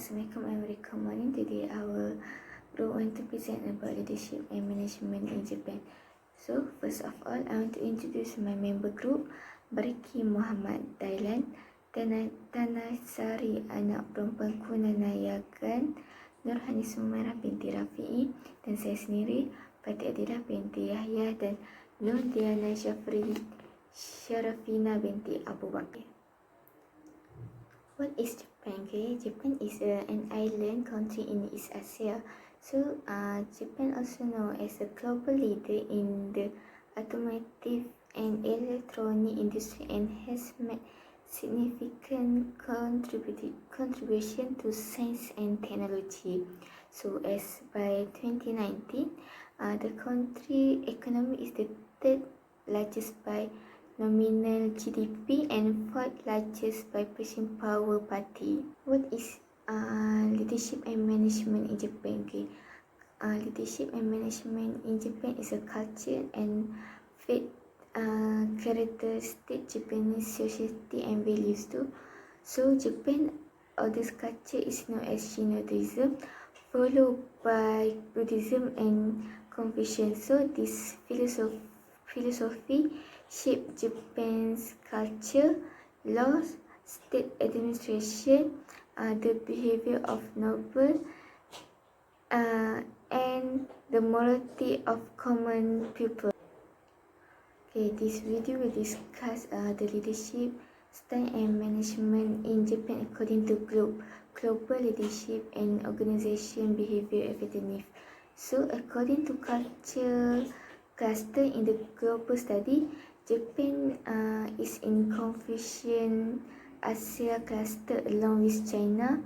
Assalamualaikum and very good morning. Today our group want to present about leadership and management in Japan. So first of all, I want to introduce my member group, Bariqi Muhammad Thailand, Thanyasree anak perempuan Kunanayagan, Nur Hanis Umaira binti Raffi'ai, dan saya sendiri, Fatin Adilah binti Yahya, dan Nordiana Sharafina binti Abu Bakar. What is Japan? Okay, Japan is an island country in East Asia. So, Japan also known as a global leader in the automotive and electronic industry and has made significant contribution to science and technology. So, as by 2019, the country economy is the third largest by nominal GDP and fourth largest by purchasing power party. What is leadership and management in Japan? Okay, leadership and management in Japan is a culture and faith characteristic Japanese society and values too. So Japan, this culture is known as Shintoism, followed by Buddhism and Confucianism. So this philosophy shape Japan's culture, laws, state administration, the behavior of noble, and the morality of common people. Okay, this video will discuss the leadership style and management in Japan according to global leadership and organization behavior effectiveness. So, according to culture cluster in the global study, Japan is in Confucian Asia cluster along with China,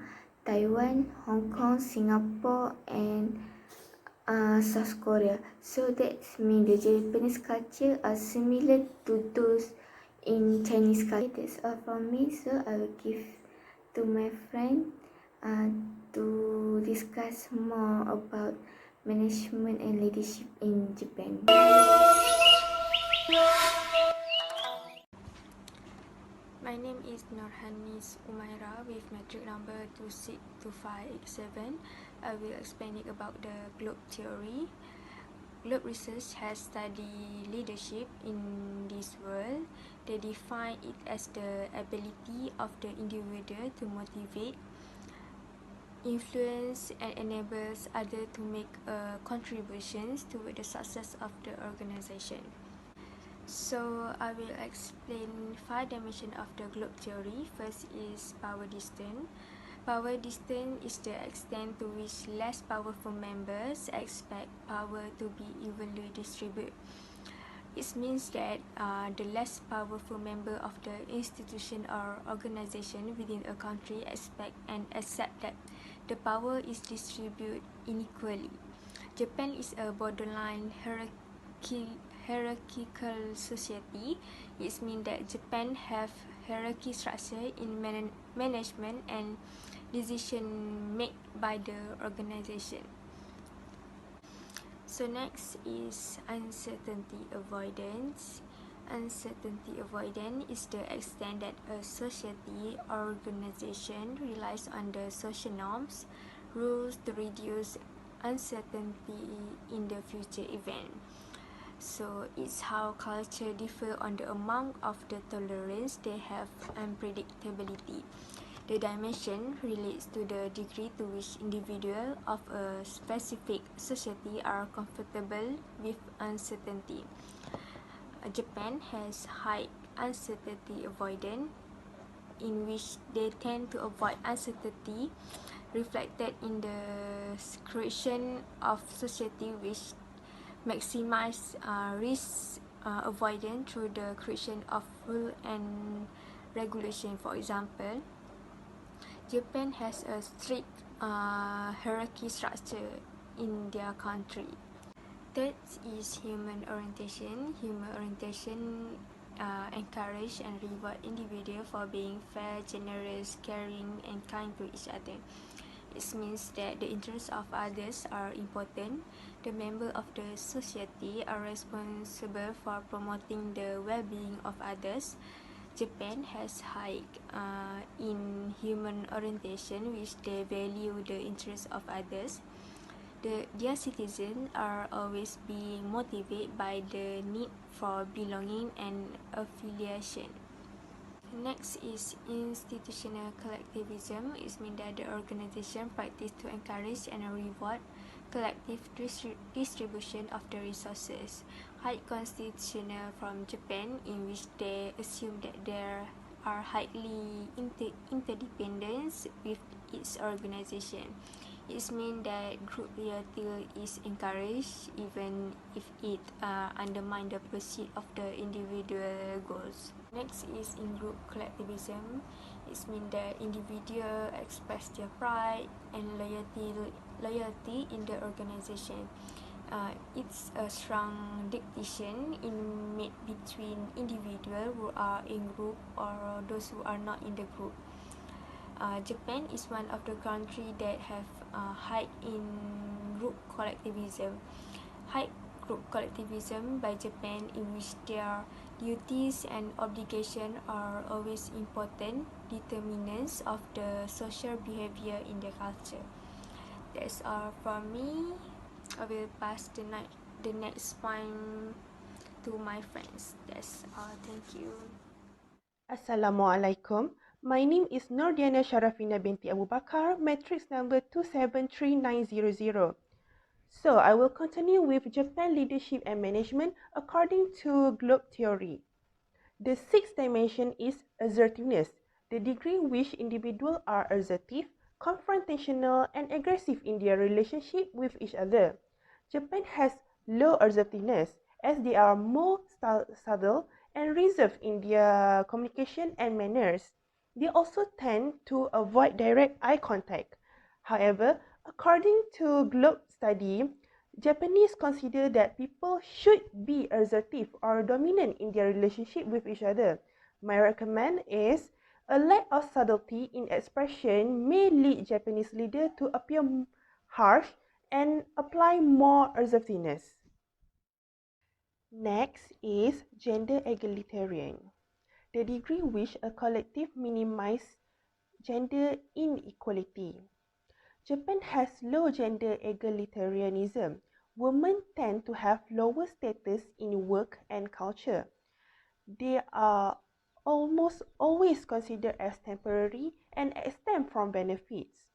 Taiwan, Hong Kong, Singapore, and South Korea. So that means the Japanese culture are similar to those in Chinese culture. That's all from me. So I will give to my friend to discuss more about management and leadership in Japan. My name is Nur Hanis Umaira with metric number 262587. I will explain about the globe theory. Globe research has studied leadership in this world. They define it as the ability of the individual to motivate, influence, and enables others to make contributions toward the success of the organization. So I will explain 5 dimensions of the globe theory. First is power distance. Power distance is the extent to which less powerful members expect power to be evenly distributed. It means that the less powerful member of the institution or organization within a country expect and accept that the power is distributed unequally. Japan is a borderline hierarchical society. It means that Japan have hierarchy structure in management and decision made by the organization. So next is uncertainty avoidance. Uncertainty avoidance is the extent that a society or organization relies on the social norms, rules to reduce uncertainty in the future event. So it's how culture differ on the amount of the tolerance they have unpredictability. The dimension relates to the degree to which individuals of a specific society are comfortable with uncertainty. Japan has high uncertainty avoidance, in which they tend to avoid uncertainty, reflected in the creation of society which maximize risk avoidance through the creation of rule and regulation. For example, Japan has a strict hierarchy structure in their country. Third is human orientation. Human orientation encourage and reward individuals for being fair, generous, caring, and kind to each other. It means that the interests of others are important. The members of the society are responsible for promoting the well-being of others. Japan has high in human orientation, which they value the interests of others. Their citizens are always being motivated by the need for belonging and affiliation. Next is institutional collectivism. It means that the organization practice to encourage and reward collective distribution of the resources. High constitutional from Japan, in which they assume that there are highly interdependence with its organization. It means that group loyalty is encouraged even if it undermines the pursuit of the individual goals. Next is in-group collectivism. It means that individuals express their pride and loyalty in the organization. It's a strong distinction made between individuals who are in group or those who are not in the group. Japan is one of the countries that have high in group collectivism. High group collectivism by Japan, in which their duties and obligations are always important determinants of the social behavior in the culture. That's all from me. I will pass the next point to my friends. That's all. Thank you. Assalamualaikum. My name is Nordiana Sharafina binti Abu Bakar, matrix number 273900. So, I will continue with Japan leadership and management according to globe theory. The sixth dimension is assertiveness, the degree in which individuals are assertive, confrontational, and aggressive in their relationship with each other. Japan has low assertiveness as they are more subtle and reserved in their communication and manners. They also tend to avoid direct eye contact. However, according to Globe study, Japanese consider that people should be assertive or dominant in their relationship with each other. My recommend is a lack of subtlety in expression may lead Japanese leaders to appear harsh and apply more assertiveness. Next is gender egalitarian, the degree which a collective minimizes gender inequality. Japan has low gender egalitarianism. Women tend to have lower status in work and culture. They are almost always considered as temporary and exempt from benefits.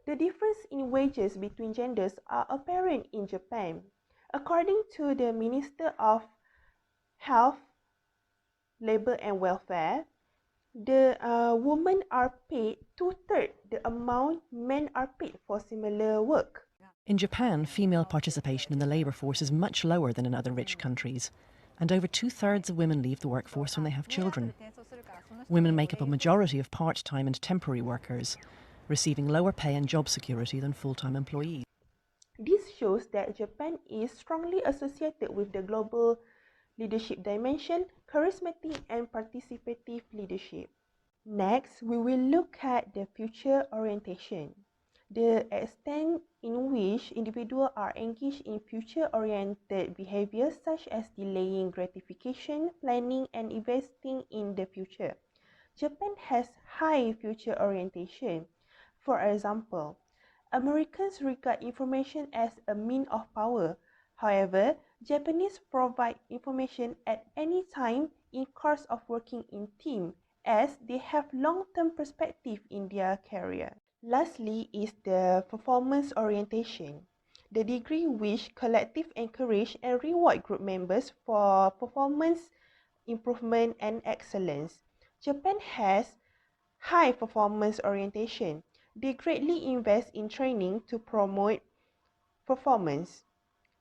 The difference in wages between genders are apparent in Japan. According to the Minister of Health, Labour and Welfare, the women are paid two-thirds the amount men are paid for similar work. In Japan, female participation in the labour force is much lower than in other rich countries, and over 2/3 of women leave the workforce when they have children. Women make up a majority of part-time and temporary workers, receiving lower pay and job security than full-time employees. This shows that Japan is strongly associated with the global leadership dimension, charismatic and participative leadership. Next, we will look at the future orientation, the extent in which individuals are engaged in future-oriented behaviors such as delaying gratification, planning, and investing in the future. Japan has high future orientation. For example, Americans regard information as a mean of power. However, Japanese provide information at any time in course of working in team as they have long-term perspective in their career. Lastly is the performance orientation, the degree which collective encourage and reward group members for performance improvement and excellence. Japan has high performance orientation. They greatly invest in training to promote performance.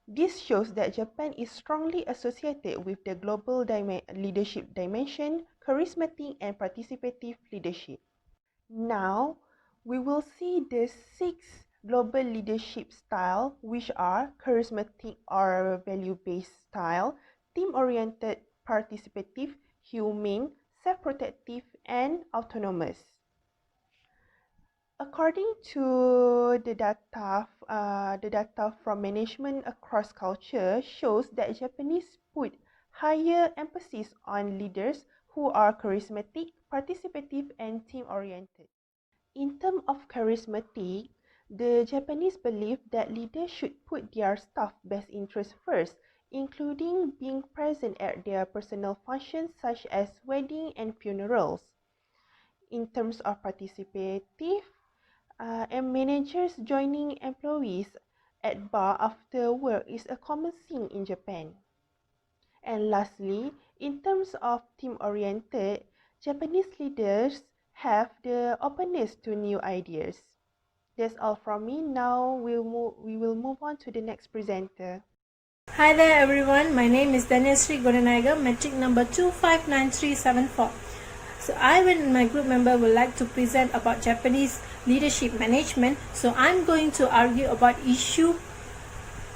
This shows that Japan is strongly associated with the global leadership dimension, charismatic and participative leadership. Now, we will see the 6 global leadership style, which are charismatic or value-based style, team-oriented, participative, humane, self-protective, and autonomous. According to the data from management across culture shows that Japanese put higher emphasis on leaders who are charismatic, participative, and team-oriented. In terms of charismatic, the Japanese believe that leaders should put their staff best interests first, including being present at their personal functions such as weddings and funerals. In terms of participative, and managers joining employees at bar after work is a common thing in Japan. And lastly, in terms of team-oriented, Japanese leaders have the openness to new ideas. That's all from me. Now we will move on to the next presenter. Hi there everyone, my name is Thanyasree A, metric number 259374. So I and my group member would like to present about Japanese leadership management. So I'm going to argue about issue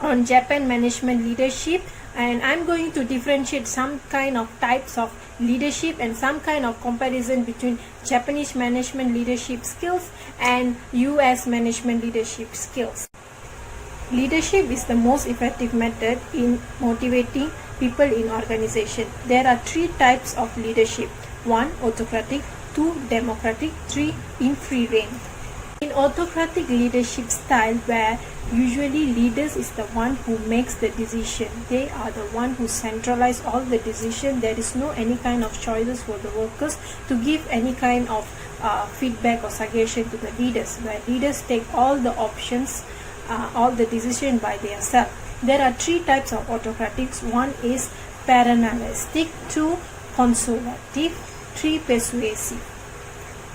on Japan management leadership, and I'm going to differentiate some kind of types of leadership and some kind of comparison between Japanese management leadership skills and US management leadership skills. Leadership is the most effective method in motivating people in organization. There are three types of leadership. 1. Autocratic, 2. Democratic, 3. In free reign. In autocratic leadership style, where usually leaders is the one who makes the decision, they are the one who centralize all the decision. There is no any kind of choices for the workers to give any kind of feedback or suggestion to the leaders, where leaders take all the options, all the decision by themselves. There are three types of autocratics. 1 is paternalistic, 2 consolative, 3 persuasive.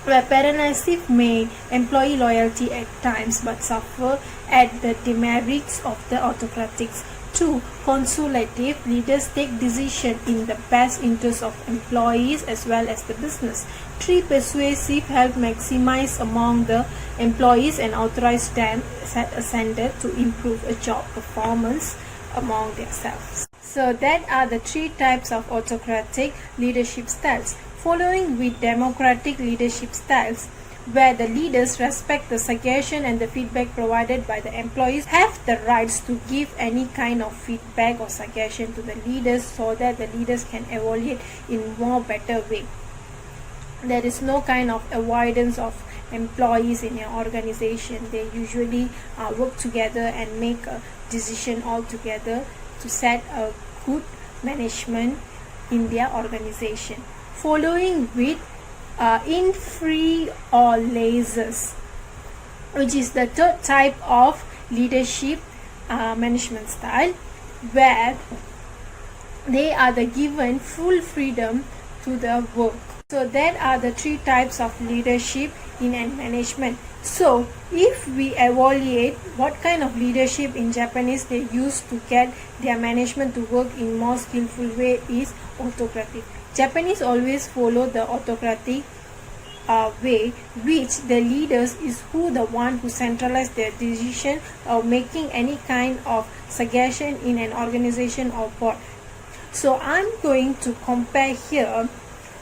Where paternalistic may employ loyalty at times but suffer at the demerits of the autocratics. 2. Consolative, leaders take decision in the best interest of employees as well as the business. 3. Persuasive, help maximize among the employees and authorize them set a standard to improve a job performance among themselves. So that are the three types of autocratic leadership styles. Following with democratic leadership styles, where the leaders respect the suggestion and the feedback provided by the employees, have the rights to give any kind of feedback or suggestion to the leaders so that the leaders can evaluate in more better way. There is no kind of avoidance of employees in your organization. They usually work together and make a decision all together to set a good management in their organization. Following with in free or lasers, which is the third type of leadership management style, where they are the given full freedom to the work. So that are the three types of leadership in and management. So if we evaluate what kind of leadership in Japanese they use to get their management to work in more skillful way is autocratic. Japanese always follow the autocratic way, which the leaders is the one who centralize their decision or making any kind of suggestion in an organization or board. So I'm going to compare here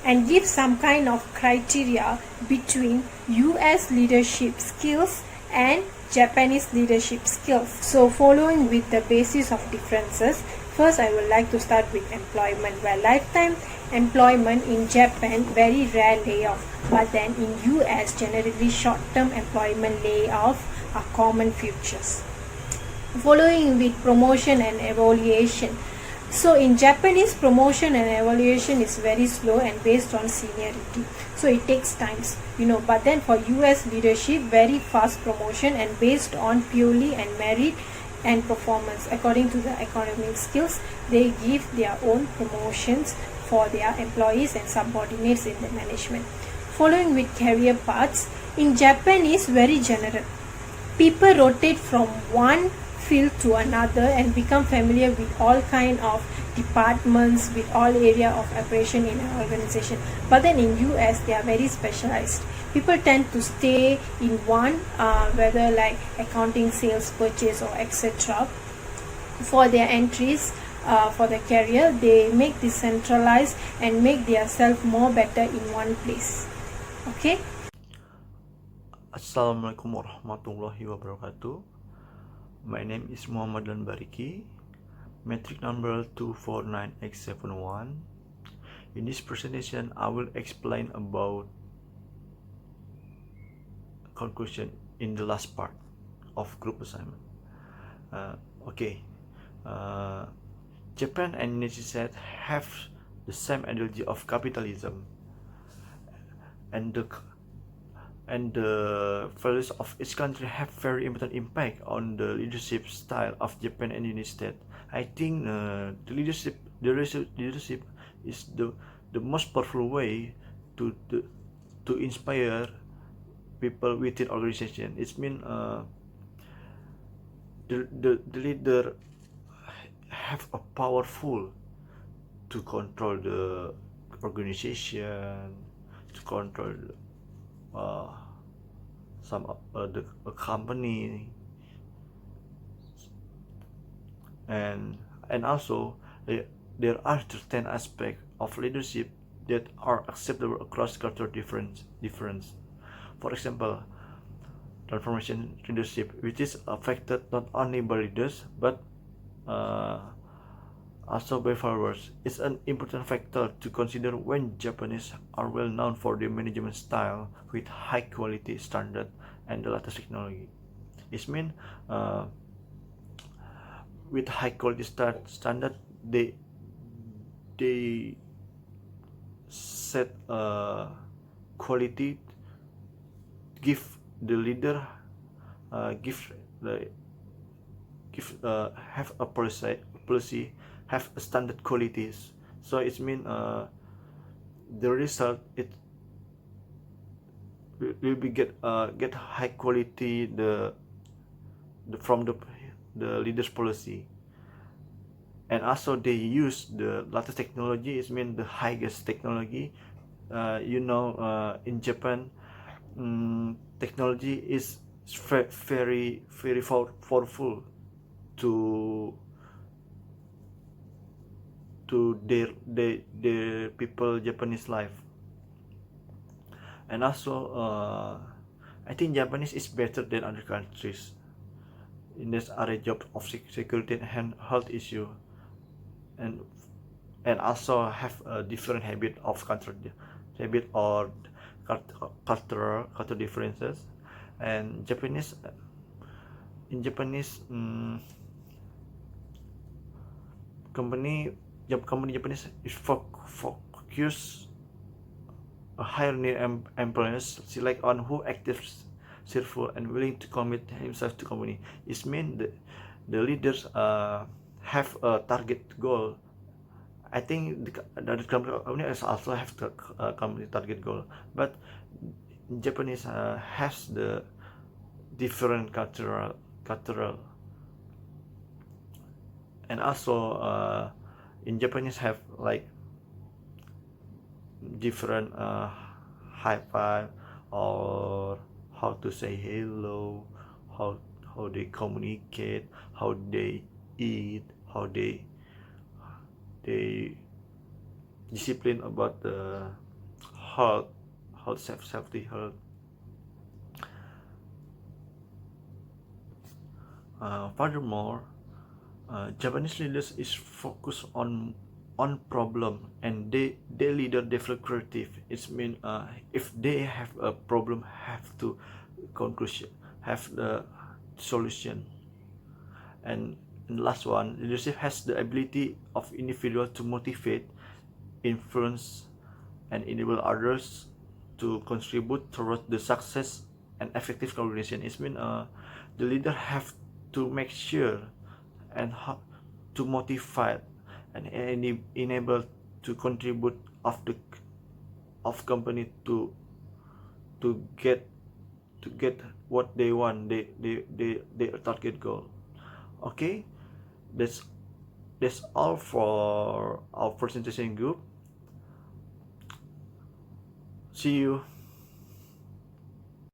and give some kind of criteria between US leadership skills and Japanese leadership skills. So following with the basis of differences, first I would like to start with employment, where lifetime employment in Japan very rare layoff, but then in US generally short-term employment layoff are common features. Following with promotion and evaluation. So in Japanese, promotion and evaluation is very slow and based on seniority, so it takes times, but then for US leadership, very fast promotion and based on purely and merit and performance. According to the economic skills, they give their own promotions for their employees and subordinates in the management. Following with career paths, in Japan is very general. People rotate from one field to another and become familiar with all kind of departments, with all area of operation in an organization. But then in US, they are very specialized. People tend to stay in one, whether like accounting, sales, purchase, or etc. For their entries, for the career, they make decentralized and make themselves more better in one place. Okay. Assalamualaikum warahmatullahi wabarakatuh. My name is Bariqi, metric number 249871. In this presentation, I will explain about conclusion in the last part of group assignment. Okay, Japan and United States have the same ideology of capitalism, and the values of each country have very important impact on the leadership style of Japan and United States. I think the leadership is the most powerful way to inspire people within organization. It means the leader have a powerful to control the organization, to control a company, and also there are certain aspects of leadership that are acceptable across cultural difference. For example, transformation leadership, which is affected not only by leaders but also by followers, is an important factor to consider when Japanese are well known for their management style with high quality standard and the latest technology. It means with high quality standard, they set quality, give the leader have a policy, have a standard qualities. So it means the result it will be get high quality from the leader's policy. And also they use the latest technology. It means the highest technology. In Japan, technology is very powerful to their people Japanese life. And also I think Japanese is better than other countries in this area job of security and health issue, and also have a different habit of or cultural differences. And Japanese company Japanese is focus a higher need employees select on who active, cheerful, and willing to commit himself to company. It means the leaders have a target goal. I think the company also have the company target goal, but Japanese has the different cultural, and also in Japanese have like different high five, or how to say hello, how they communicate, how they eat, how they discipline about the health safety health. Furthermore, Japanese leaders is focused on problem, and they leader develop creative. It means if they have a problem, have to conclusion, have the solution. And last one, leadership has the ability of individual to motivate, influence, and enable others to contribute towards the success and effective collaboration. It means the leader have to make sure and how to motivate and enable to contribute of company to get what they want, their target goal. Okay, that's all for our presentation group. See you.